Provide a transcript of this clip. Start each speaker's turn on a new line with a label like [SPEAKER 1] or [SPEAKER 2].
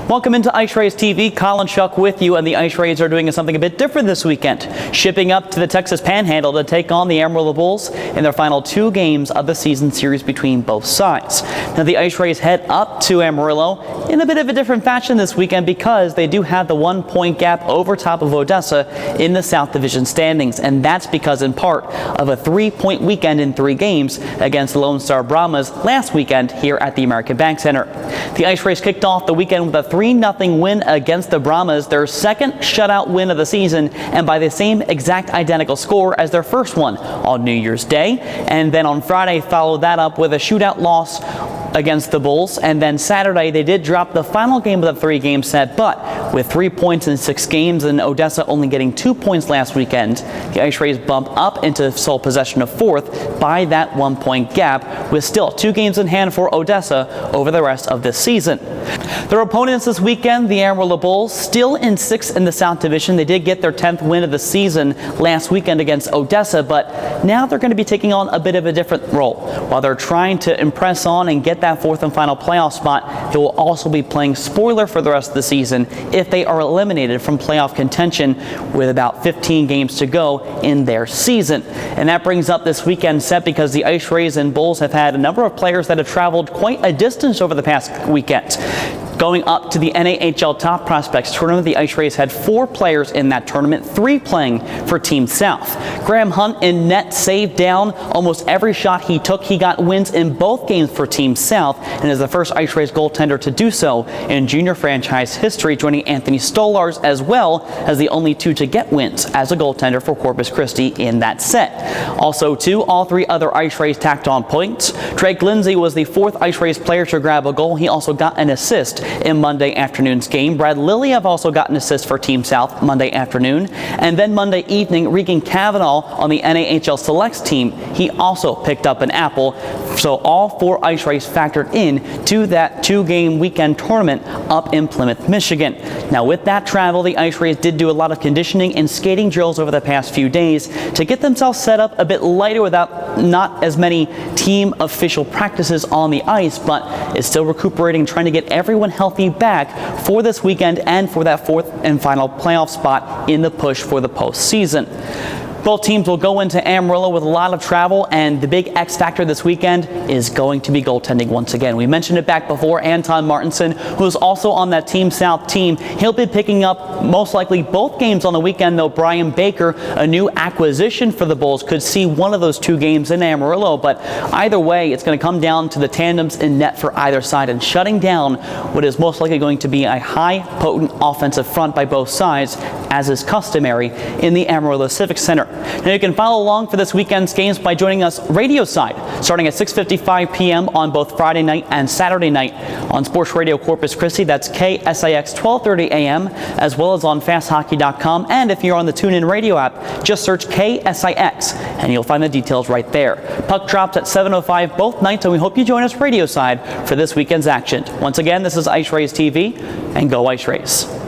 [SPEAKER 1] Welcome into IceRays TV. Collin Schuck with you, and the IceRays are doing something a bit different this weekend, shipping up to the Texas Panhandle to take on the Amarillo Bulls in their final 2 games of the season series between both sides. Now the IceRays head up to Amarillo in a bit of a different fashion this weekend because they do have the 1-point gap over top of Odessa in the South Division standings, and that's because in part of a 3-point weekend in 3 games against the Lone Star Brahmas last weekend here at the American Bank Center. The IceRays kicked off the weekend with a 3-0 win against the Brahmas, their second shutout win of the season, and by the same exact identical score as their first one on New Year's Day. And then on Friday followed that up with a shootout loss against the Bulls, and then Saturday they did drop the final game of the 3-game set, but with 3 points in 6 games and Odessa only getting 2 points last weekend, the IceRays bump up into sole possession of 4th by that 1-point gap, with still 2 games in hand for Odessa over the rest of this season. Their opponents this weekend, the Amarillo Bulls, still in 6th in the South Division. They did get their 10th win of the season last weekend against Odessa, but now they're going to be taking on a bit of a different role. While they're trying to impress on and get that 4th and final playoff spot, they will also be playing spoiler for the rest of the season if they are eliminated from playoff contention with about 15 games to go in their season. And that brings up this weekend set because the IceRays and Bulls have had a number of players that have traveled quite a distance over the past weekend. Going up to the NAHL Top Prospects Tournament, the IceRays had 4 players in that tournament, 3 playing for Team South. Graham Hunt in net saved down almost every shot he took. He got wins in both games for Team South and is the first IceRays goaltender to do so in junior franchise history, joining Anthony Stolars as well as the only 2 to get wins as a goaltender for Corpus Christi in that set. Also, too, all 3 other IceRays tacked on points. Drake Lindsay was the 4th IceRays player to grab a goal. He also got an assist in Monday afternoon's game. Brad Liliev also got an assist for Team South Monday afternoon. And then Monday evening, Regan Cavanaugh on the NAHL Selects team, he also picked up an apple. So all 4 IceRays factored in to that 2-game weekend tournament up in Plymouth, Michigan. Now with that travel, the IceRays did do a lot of conditioning and skating drills over the past few days to get themselves set up a bit lighter without not as many team official practices on the ice, but is still recuperating, trying to get everyone healthy back for this weekend and for that 4th and final playoff spot in the push for the postseason. Both teams will go into Amarillo with a lot of travel, and the big X factor this weekend is going to be goaltending once again. We mentioned it back before. Anton Martinson, who is also on that Team South team, he'll be picking up most likely both games on the weekend, though Brian Baker, a new acquisition for the Bulls, could see one of those 2 games in Amarillo. But either way, it's going to come down to the tandems in net for either side and shutting down what is most likely going to be a high, potent offensive front by both sides, as is customary in the Amarillo Civic Center. Now you can follow along for this weekend's games by joining us radio side, starting at 6:55 p.m. on both Friday night and Saturday night on Sports Radio Corpus Christi. That's KSIX 1230 a.m. as well as on fasthockey.com. And if you're on the TuneIn Radio app, just search KSIX and you'll find the details right there. Puck drops at 7:05 both nights, and we hope you join us radio side for this weekend's action. Once again, this is IceRays TV, and go IceRays.